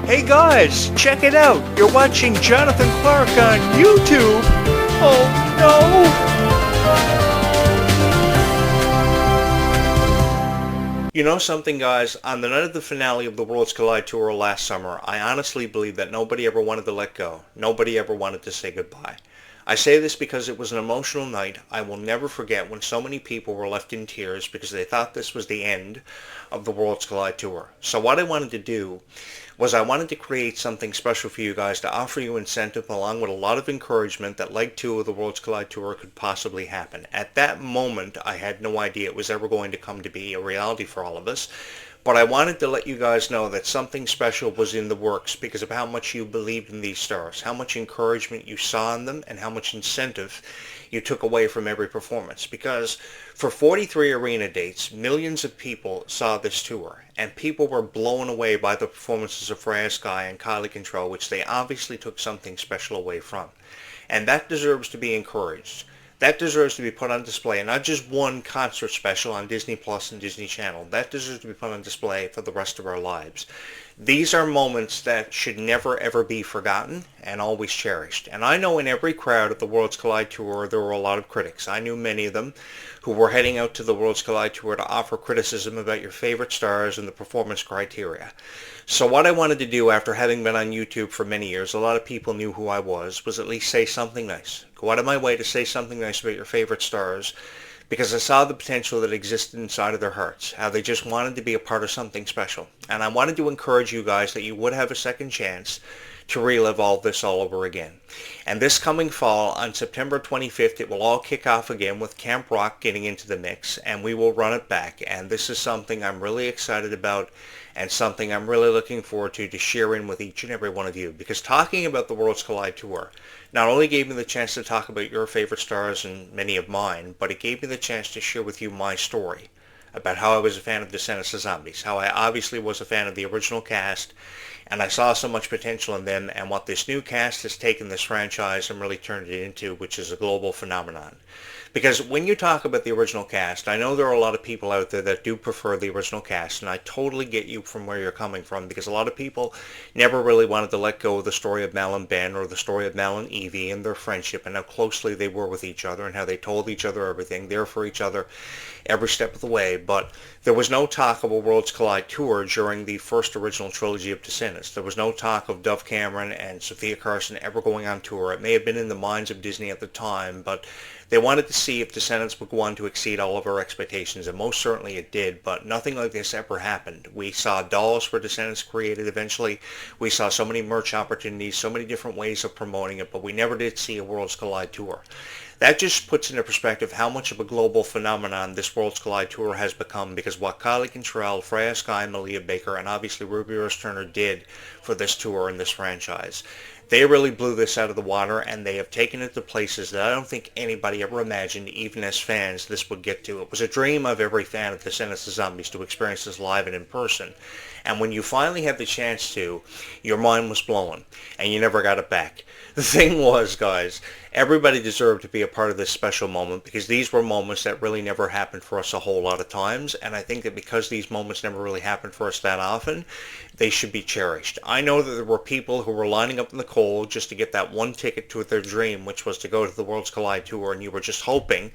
Hey guys, check it out. You're watching Jonathan Clarke on YouTube. Oh no! You know something, guys? On the night of the finale of the Worlds Collide Tour last summer, I honestly believe that nobody ever wanted to let go. Nobody ever wanted to say goodbye. I say this because it was an emotional night. I will never forget when so many people were left in tears because they thought this was the end of the Worlds Collide Tour. So what I wanted to do was I wanted to create something special for you guys to offer you incentive along with a lot of encouragement that Leg 2 of the Worlds Collide Tour could possibly happen. At that moment, I had no idea it was ever going to come to be a reality for all of us. But I wanted to let you guys know that something special was in the works because of how much you believed in these stars, how much encouragement you saw in them, and how much incentive you took away from every performance. Because for 43 arena dates, millions of people saw this tour, and people were blown away by the performances of Freya Sky and Kylie Control, which they obviously took something special away from. And that deserves to be encouraged. That deserves to be put on display, and not just one concert special on Disney Plus and Disney Channel. That deserves to be put on display for the rest of our lives. These are moments that should never ever be forgotten and always cherished. And I know in every crowd at the Worlds Collide Tour there were a lot of critics. I knew many of them who were heading out to the Worlds Collide Tour to offer criticism about your favorite stars and the performance criteria. So what I wanted to do after having been on YouTube for many years, a lot of people knew who I was at least say something nice. Go out of my way to say something nice about your favorite stars because I saw the potential that existed inside of their hearts, how they just wanted to be a part of something special. And I wanted to encourage you guys that you would have a second chance to relive all this all over again. And this coming fall, on September 25th, it will all kick off again with Camp Rock getting into the mix, and we will run it back. And this is something I'm really excited about and something I'm really looking forward to sharing with each and every one of you. Because talking about the Worlds Collide Tour not only gave me the chance to talk about your favorite stars and many of mine, but it gave me the chance to share with you my story about how I was a fan of Descendants of Zombies, how I obviously was a fan of the original cast, and I saw so much potential in them, and what this new cast has taken this franchise and really turned it into, which is a global phenomenon. Because when you talk about the original cast, I know there are a lot of people out there that do prefer the original cast, and I totally get you from where you're coming from, because a lot of people never really wanted to let go of the story of Mal and Ben or the story of Mal and Evie and their friendship and how closely they were with each other and how they told each other everything, there for each other every step of the way. But there was no talk of a Worlds Collide Tour during the first original trilogy of Descendants. There was no talk of Dove Cameron and Sophia Carson ever going on tour. It may have been in the minds of Disney at the time, but they wanted to see if Descendants would go on to exceed all of our expectations, and most certainly it did, but nothing like this ever happened. We saw dolls for Descendants created eventually. We saw so many merch opportunities, so many different ways of promoting it, but we never did see a Worlds Collide Tour. That just puts into perspective how much of a global phenomenon this Worlds Collide Tour has become, because what Kylie Contrell, Freya Sky, Malia Baker, and obviously Ruby Rose Turner did for this tour and this franchise, they really blew this out of the water, and they have taken it to places that I don't think anybody ever imagined, even as fans, this would get to. It was a dream of every fan of Descendants of Zombies to experience this live and in person. And when you finally had the chance to, your mind was blown, and you never got it back. The thing was, guys, everybody deserved to be a part of this special moment, because these were moments that really never happened for us a whole lot of times, and I think that because these moments never really happened for us that often, they should be cherished. I know that there were people who were lining up in the cold just to get that one ticket to their dream, which was to go to the Worlds Collide Tour, and you were just hoping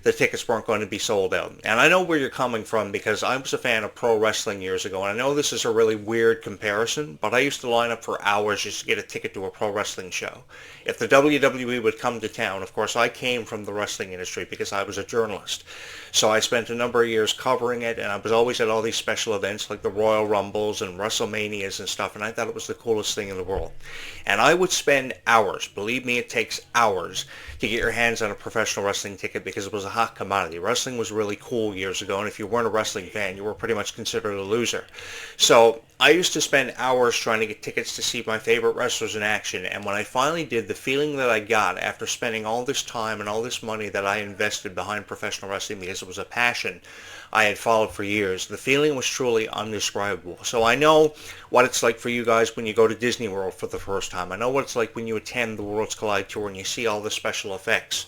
the tickets weren't going to be sold out. And I know where you're coming from, because I was a fan of pro wrestling years ago, and I know this is a really weird comparison, but I used to line up for hours just to get a ticket to a pro wrestling show. If the WWE would come to town, of course I came from the wrestling industry because I was a journalist, so I spent a number of years covering it, and I was always at all these special events like the Royal Rumbles and WrestleManias and stuff, and I thought it was the coolest thing in the world. And I would spend hours, believe me, it takes hours to get your hands on a professional wrestling ticket, because it was a hot commodity. Wrestling was really cool years ago, and if you weren't a wrestling fan, you were pretty much considered a loser. So I used to spend hours trying to get tickets to see my favorite wrestlers in action, and when I finally did, the feeling that I got after spending all this time and all this money that I invested behind professional wrestling, because it was a passion I had followed for years, the feeling was truly indescribable. So I know what it's like for you guys when you go to Disney World for the first time. I know what it's like when you attend the Worlds Collide Tour and you see all the special effects.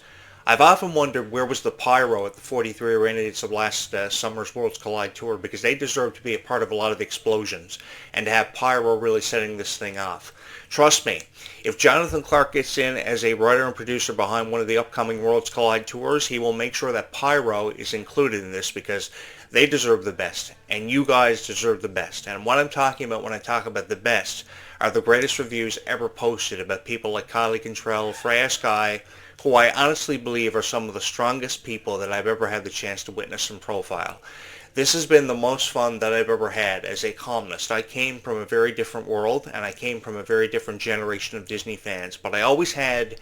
I've often wondered where was the pyro at the 43 arenas of last summer's Worlds Collide Tour, because they deserve to be a part of a lot of the explosions and to have pyro really setting this thing off. Trust me, if Jonathan Clarke gets in as a writer and producer behind one of the upcoming Worlds Collide Tours, he will make sure that pyro is included in this, because they deserve the best, and you guys deserve the best. And what I'm talking about when I talk about the best are the greatest reviews ever posted about people like Kylie Cantrell, Freya Sky, who I honestly believe are some of the strongest people that I've ever had the chance to witness and profile. This has been the most fun that I've ever had as a columnist. I came from a very different world, and I came from a very different generation of Disney fans, but I always had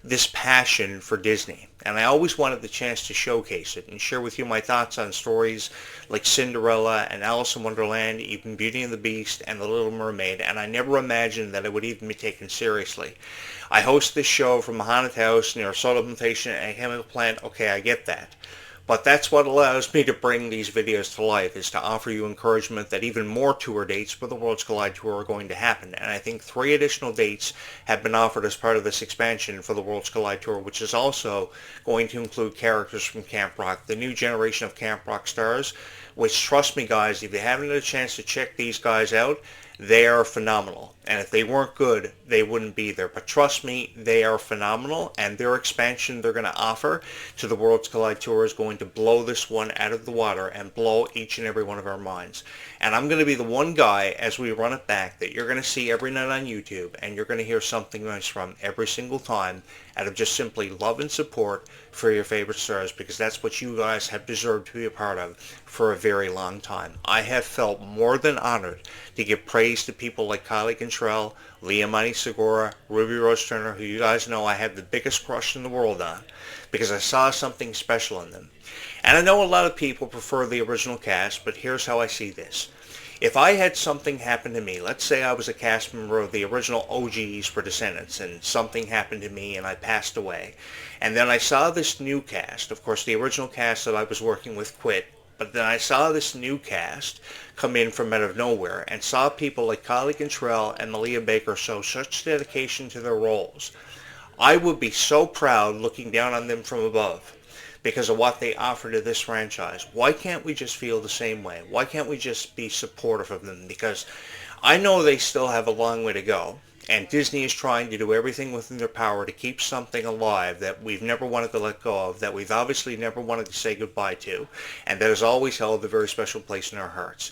this passion for Disney, and I always wanted the chance to showcase it and share with you my thoughts on stories like Cinderella and Alice in Wonderland, even Beauty and the Beast and The Little Mermaid, and I never imagined that it would even be taken seriously. I host this show from a haunted house near a solar plantation and a chemical plant. Okay, I get that. But that's what allows me to bring these videos to life, is to offer you encouragement that even more tour dates for the Worlds Collide Tour are going to happen. And I think 3 additional dates have been offered as part of this expansion for the Worlds Collide Tour, which is also going to include characters from Camp Rock, the new generation of Camp Rock stars, which, trust me guys, if you haven't had a chance to check these guys out, they are phenomenal. And if they weren't good, they wouldn't be there. But trust me, they are phenomenal, and their expansion they're going to offer to the Worlds Collide Tour is going to blow this one out of the water and blow each and every one of our minds. And I'm going to be the one guy, as we run it back, that you're going to see every night on YouTube, and you're going to hear something nice from every single time, out of just simply love and support for your favorite stars, because that's what you guys have deserved to be a part of for a very long time. I have felt more than honored to give praise to people like Kylie Cantrell, Leah Segura, Ruby Rose Turner, who you guys know I have the biggest crush in the world on, because I saw something special in them. And I know a lot of people prefer the original cast, but here's how I see this. If I had something happen to me, let's say I was a cast member of the original OGs for Descendants, and something happened to me and I passed away, and then I saw this new cast, of course the original cast that I was working with quit, but then I saw this new cast come in from out of nowhere, and saw people like Kylie Cantrell and Malia Baker show such dedication to their roles, I would be so proud looking down on them from above, because of what they offer to this franchise. Why can't we just feel the same way? Why can't we just be supportive of them? Because I know they still have a long way to go, and Disney is trying to do everything within their power to keep something alive that we've never wanted to let go of, that we've obviously never wanted to say goodbye to, and that has always held a very special place in our hearts.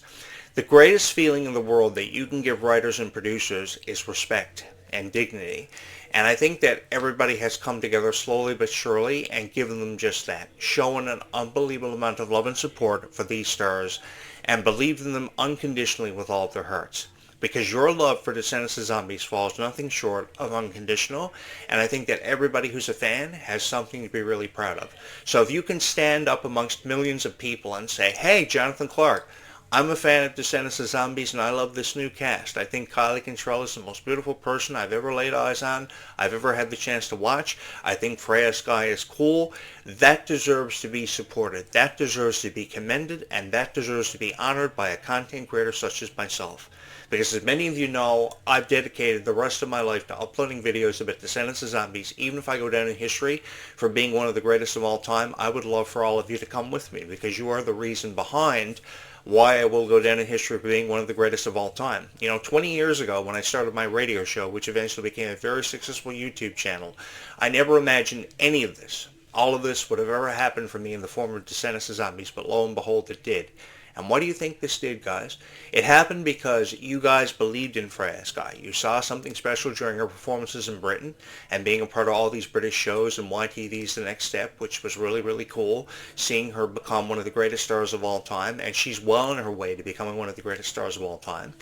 The greatest feeling in the world that you can give writers and producers is respect and dignity. And I think that everybody has come together slowly but surely and given them just that, showing an unbelievable amount of love and support for these stars, and believe in them unconditionally with all of their hearts. Because your love for Descendants of Zombies falls nothing short of unconditional, and I think that everybody who's a fan has something to be really proud of. So if you can stand up amongst millions of people and say, hey, Jonathan Clarke, I'm a fan of Descendants of Zombies, and I love this new cast. I think Kylie Cantrell is the most beautiful person I've ever laid eyes on, I've ever had the chance to watch. I think Freya Sky is cool. That deserves to be supported. That deserves to be commended, and that deserves to be honored by a content creator such as myself. Because as many of you know, I've dedicated the rest of my life to uploading videos about Descendants of Zombies. Even if I go down in history for being one of the greatest of all time, I would love for all of you to come with me, because you are the reason behind why I will go down in history for being one of the greatest of all time. You know, 20 years ago when I started my radio show, which eventually became a very successful YouTube channel, I never imagined any of this. All of this would have ever happened for me in the form of Descendants of Zombies, but lo and behold, it did. And what do you think this did, guys? It happened because you guys believed in Freya Sky. You saw something special during her performances in Britain, and being a part of all these British shows and YTV's The Next Step, which was really, really cool, seeing her become one of the greatest stars of all time, and she's well on her way to becoming one of the greatest stars of all time.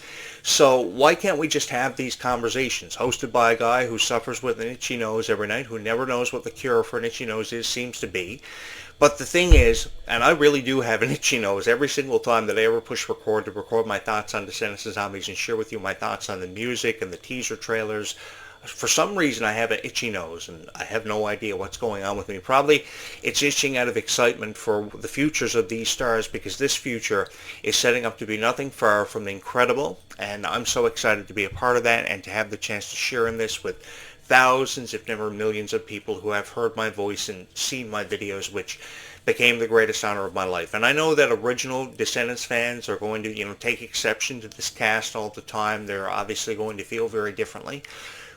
So why can't we just have these conversations, hosted by a guy who suffers with an itchy nose every night, who never knows what the cure for an itchy nose is, seems to be. But the thing is, and I really do have an itchy nose every single time that I ever push record to record my thoughts on Descendants of Zombies and share with you my thoughts on the music and the teaser trailers. For some reason, I have an itchy nose, and I have no idea what's going on with me. Probably it's itching out of excitement for the futures of these stars, because this future is setting up to be nothing far from incredible, and I'm so excited to be a part of that and to have the chance to share in this with thousands, if never millions of people who have heard my voice and seen my videos, which became the greatest honor of my life. And I know that original Descendants fans are going to, take exception to this cast all the time. They're obviously going to feel very differently.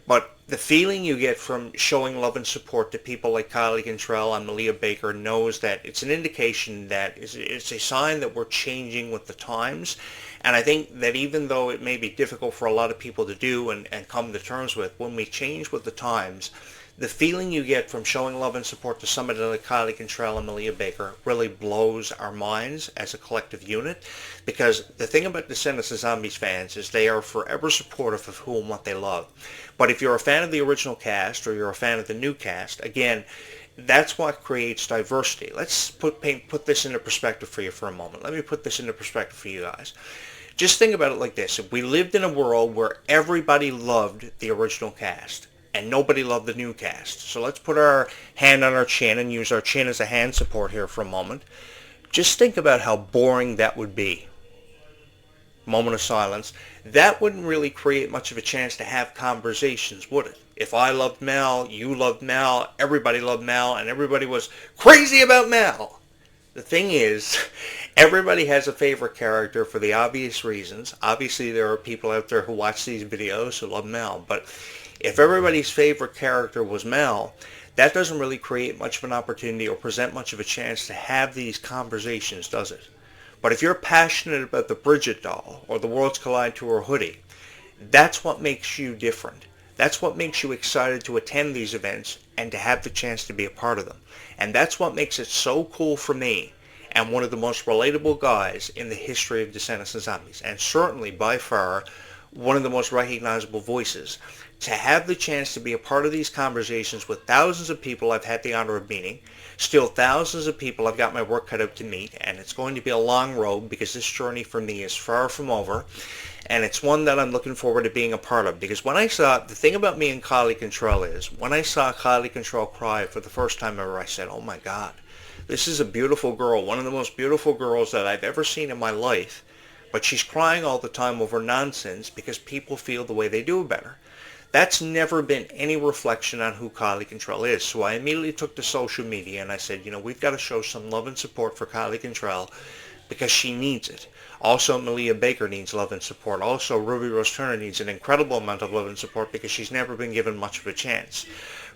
But the feeling you get from showing love and support to people like Kylie Cantrell and Malia Baker knows that it's an indication that it's a sign that we're changing with the times. And I think that even though it may be difficult for a lot of people to do and come to terms with, when we change with the times, the feeling you get from showing love and support to somebody like Kylie Cantrell and Malia Baker really blows our minds as a collective unit. Because the thing about Descendants of Zombies fans is they are forever supportive of who and what they love. But if you're a fan of the original cast or you're a fan of the new cast, again, that's what creates diversity. Let's put this into perspective for you for a moment. Let me put this into perspective for you guys. Just think about it like this. If we lived in a world where everybody loved the original cast and nobody loved the new cast. So let's put our hand on our chin and use our chin as a hand support here for a moment. Just think about how boring that would be. Moment of silence. That wouldn't really create much of a chance to have conversations, would it? If I loved Mel, you loved Mel, everybody loved Mel, and everybody was crazy about Mel. The thing is, everybody has a favorite character for the obvious reasons. Obviously, there are people out there who watch these videos who love Mel, but if everybody's favorite character was Mel, that doesn't really create much of an opportunity or present much of a chance to have these conversations, does it? But if you're passionate about the Bridget doll or the Worlds Collide Tour hoodie, that's what makes you different. That's what makes you excited to attend these events and to have the chance to be a part of them. And that's what makes it so cool for me and one of the most relatable guys in the history of Descendants of Zombies, and certainly by far one of the most recognizable voices, to have the chance to be a part of these conversations with thousands of people I've had the honor of meeting, still thousands of people I've got my work cut out to meet, and it's going to be a long road because this journey for me is far from over, and it's one that I'm looking forward to being a part of. Because when I saw, the thing about me and Kylie Cantrell is, when I saw Kylie Cantrell cry for the first time ever, I said, oh my God, this is a beautiful girl, one of the most beautiful girls that I've ever seen in my life, but she's crying all the time over nonsense because people feel the way they do about her. That's never been any reflection on who Kylie Cantrell is. So I immediately took to social media and I said, we've got to show some love and support for Kylie Cantrell because she needs it. Also, Malia Baker needs love and support. Also, Ruby Rose Turner needs an incredible amount of love and support because she's never been given much of a chance.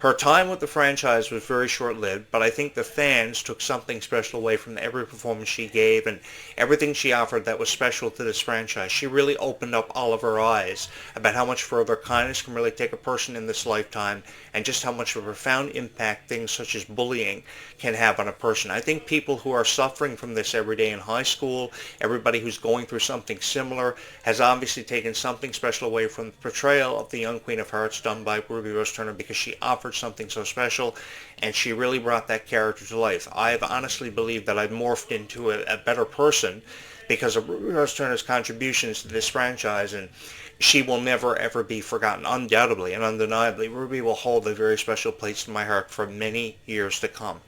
Her time with the franchise was very short-lived, but I think the fans took something special away from every performance she gave and everything she offered that was special to this franchise. She really opened up all of our eyes about how much further kindness can really take a person in this lifetime and just how much of a profound impact things such as bullying can have on a person. I think people who are suffering from this every day in high school, everybody who's going through something similar, has obviously taken something special away from the portrayal of the young Queen of Hearts done by Ruby Rose Turner because she offered something so special and she really brought that character to life. I've honestly believed that I've morphed into a better person because of Ruby Rose Turner's contributions to this franchise, and she will never ever be forgotten. Undoubtedly and undeniably, Ruby will hold a very special place in my heart for many years to come.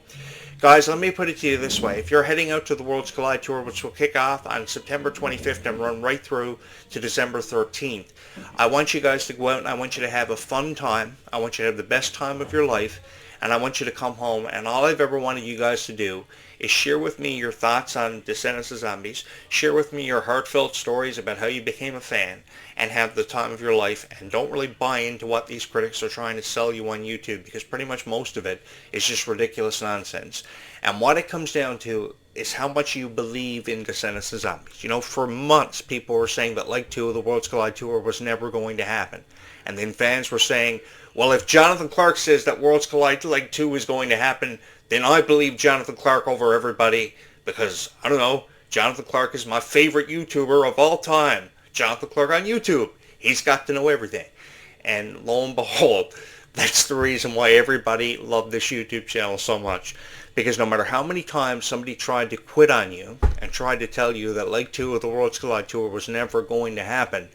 Guys, let me put it to you this way. If you're heading out to the Worlds Collide Tour, which will kick off on September 25th and run right through to December 13th, I want you guys to go out and I want you to have a fun time. I want you to have the best time of your life, and I want you to come home, and all I've ever wanted you guys to do is share with me your thoughts on Descendants of Zombies, share with me your heartfelt stories about how you became a fan, and have the time of your life, and don't really buy into what these critics are trying to sell you on YouTube, because pretty much most of it is just ridiculous nonsense. And what it comes down to is how much you believe in Descendants of Zombies. For months people were saying that Leg 2 of the Worlds Collide Tour was never going to happen. And then fans were saying, well, if Jonathan Clarke says that Worlds Collide Leg 2 is going to happen, then I believe Jonathan Clarke over everybody because, I don't know, Jonathan Clarke is my favorite YouTuber of all time. Jonathan Clarke on YouTube. He's got to know everything. And lo and behold, that's the reason why everybody loved this YouTube channel so much. Because no matter how many times somebody tried to quit on you and tried to tell you that Leg 2 of the Worlds Collide Tour was never going to happen,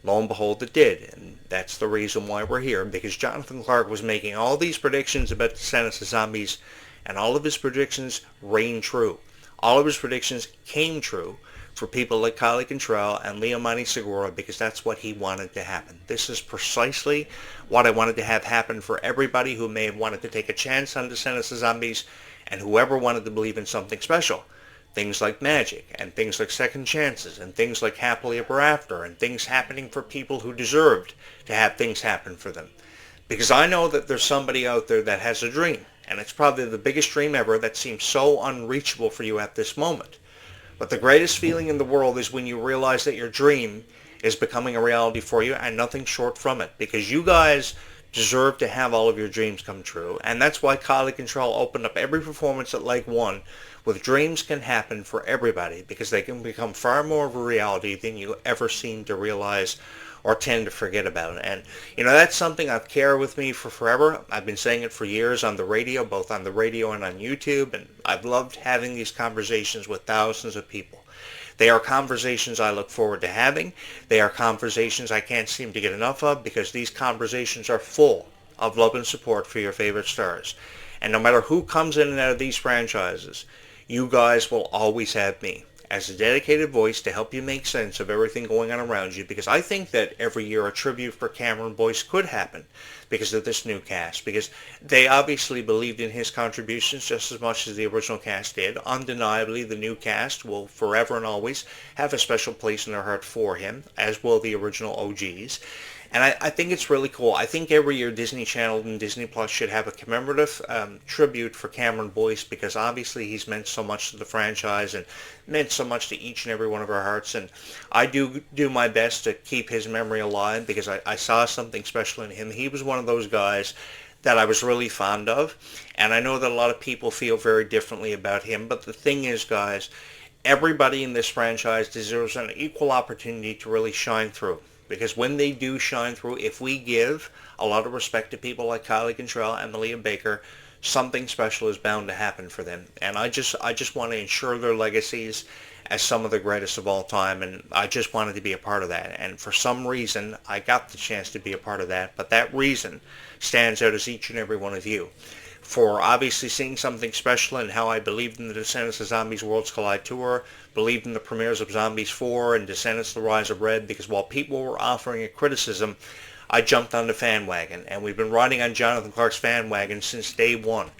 lo and behold, it did. And that's the reason why we're here. Because Jonathan Clarke was making all these predictions about Descendants of Zombies, and all of his predictions reigned true. All of his predictions came true for people like Kylie Cantrell and Leomani Segura, because that's what he wanted to happen. This is precisely what I wanted to have happen for everybody who may have wanted to take a chance on Descendants of Zombies and whoever wanted to believe in something special. Things like magic, and things like second chances, and things like happily ever after, and things happening for people who deserved to have things happen for them. Because I know that there's somebody out there that has a dream, and it's probably the biggest dream ever that seems so unreachable for you at this moment. But the greatest feeling in the world is when you realize that your dream is becoming a reality for you and nothing short from it. Because you guys deserve to have all of your dreams come true. And that's why Kylie Cantrell opened up every performance at Leg 1 with dreams can happen for everybody, because they can become far more of a reality than you ever seem to realize or tend to forget about. And, that's something I've carried with me for forever. I've been saying it for years on the radio, both on the radio and on YouTube, and I've loved having these conversations with thousands of people. They are conversations I look forward to having. They are conversations I can't seem to get enough of, because these conversations are full of love and support for your favorite stars. And no matter who comes in and out of these franchises, you guys will always have me as a dedicated voice to help you make sense of everything going on around you, because I think that every year a tribute for Cameron Boyce could happen because of this new cast, because they obviously believed in his contributions just as much as the original cast did. Undeniably, the new cast will forever and always have a special place in their heart for him, as will the original OGs. And I think it's really cool. I think every year Disney Channel and Disney Plus should have a commemorative tribute for Cameron Boyce, because obviously he's meant so much to the franchise and meant so much to each and every one of our hearts. And I do my best to keep his memory alive, because I saw something special in him. He was one of those guys that I was really fond of. And I know that a lot of people feel very differently about him. But the thing is, guys, everybody in this franchise deserves an equal opportunity to really shine through. Because when they do shine through, if we give a lot of respect to people like Kylie Cantrell and Malia Baker, something special is bound to happen for them. And I just want to ensure their legacies as some of the greatest of all time, and I just wanted to be a part of that. And for some reason, I got the chance to be a part of that, but that reason stands out as each and every one of you. For obviously seeing something special in how I believed in the Descendants of Zombies Worlds Collide Tour, believed in the premieres of Zombies 4 and Descendants The Rise of Red, because while people were offering a criticism, I jumped on the fan wagon, and we've been riding on Jonathan Clarke's fan wagon since day one,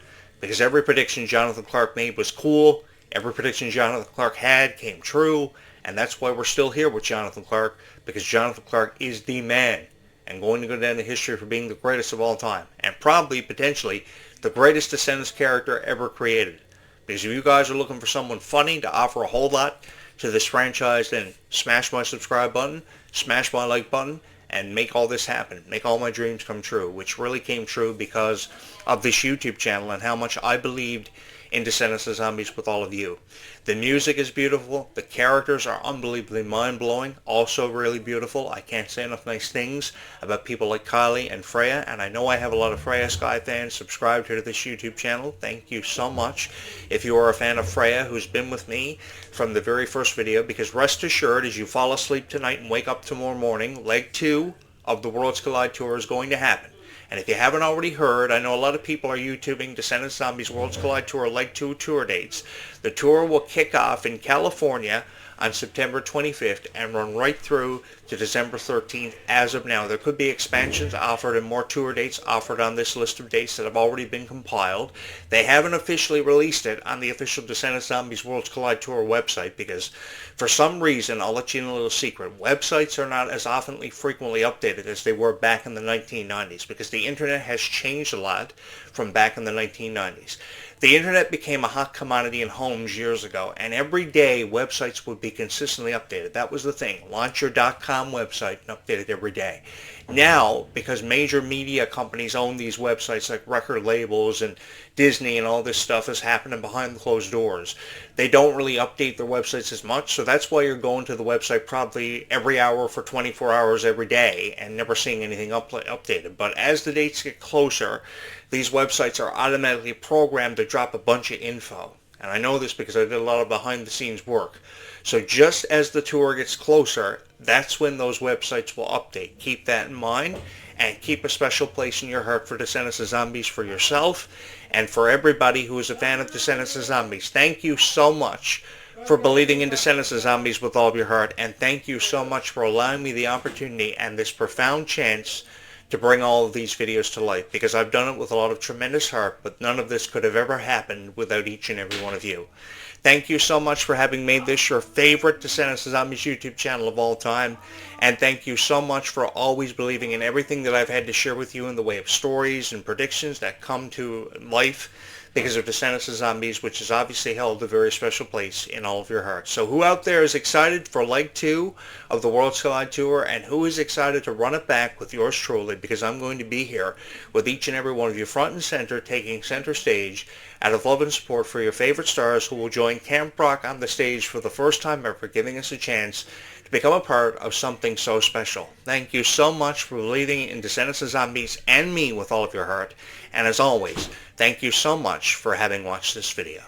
because every prediction Jonathan Clarke made was cool, every prediction Jonathan Clarke had came true, and that's why we're still here with Jonathan Clarke, because Jonathan Clarke is the man, and going to go down in history for being the greatest of all time, and probably, potentially, the greatest Descendants character ever created. Because if you guys are looking for someone funny to offer a whole lot to this franchise, then smash my subscribe button, smash my like button, and make all this happen. Make all my dreams come true, which really came true because of this YouTube channel and how much I believed in Descendants of Zombies with all of you. The music is beautiful. The characters are unbelievably mind-blowing. Also really beautiful. I can't say enough nice things about people like Kylie and Freya, and I know I have a lot of Freya Sky fans subscribed here to this YouTube channel. Thank you so much if you are a fan of Freya, who's been with me from the very first video, because rest assured, as you fall asleep tonight and wake up tomorrow morning, Leg 2 of the Worlds Collide Tour is going to happen. And if you haven't already heard, I know a lot of people are YouTubing Descendants Zombies Worlds Collide Tour Leg 2 tour dates. The tour will kick off in California on September 25th and run right through to December 13th as of now. There could be expansions offered and more tour dates offered on this list of dates that have already been compiled. They haven't officially released it on the official Descendants Zombies Worlds Collide Tour website because for some reason, I'll let you in a little secret, websites are not as frequently updated as they were back in the 1990s because the internet has changed a lot from back in the 1990s. The internet became a hot commodity in homes years ago, and every day websites would be consistently updated. That was the thing. Launch your .com website and update it every day. Now, because major media companies own these websites like record labels and Disney and all this stuff is happening behind the closed doors, they don't really update their websites as much, so that's why you're going to the website probably every hour for 24 hours every day and never seeing anything updated. But as the dates get closer, these websites are automatically programmed to drop a bunch of info. And I know this because I did a lot of behind-the-scenes work. So just as the tour gets closer, that's when those websites will update. Keep that in mind, and keep a special place in your heart for Descendants of Zombies for yourself and for everybody who is a fan of Descendants of Zombies. Thank you so much for believing in Descendants of Zombies with all of your heart, and thank you so much for allowing me the opportunity and this profound chance to bring all of these videos to life, because I've done it with a lot of tremendous heart, but none of this could have ever happened without each and every one of you. Thank you so much for having made this your favorite Descendants of Zombies YouTube channel of all time, and thank you so much for always believing in everything that I've had to share with you in the way of stories and predictions that come to life because of Descendants of Zombies, which has obviously held a very special place in all of your hearts. So who out there is excited for Leg 2 of the Worlds Collide Tour, and who is excited to run it back with yours truly, because I'm going to be here with each and every one of you front and center, taking center stage out of love and support for your favorite stars who will join Camp Rock on the stage for the first time ever, giving us a chance to become a part of something so special. Thank you so much for believing in Descendants of Zombies and me with all of your heart, and as always, thank you so much for having watched this video.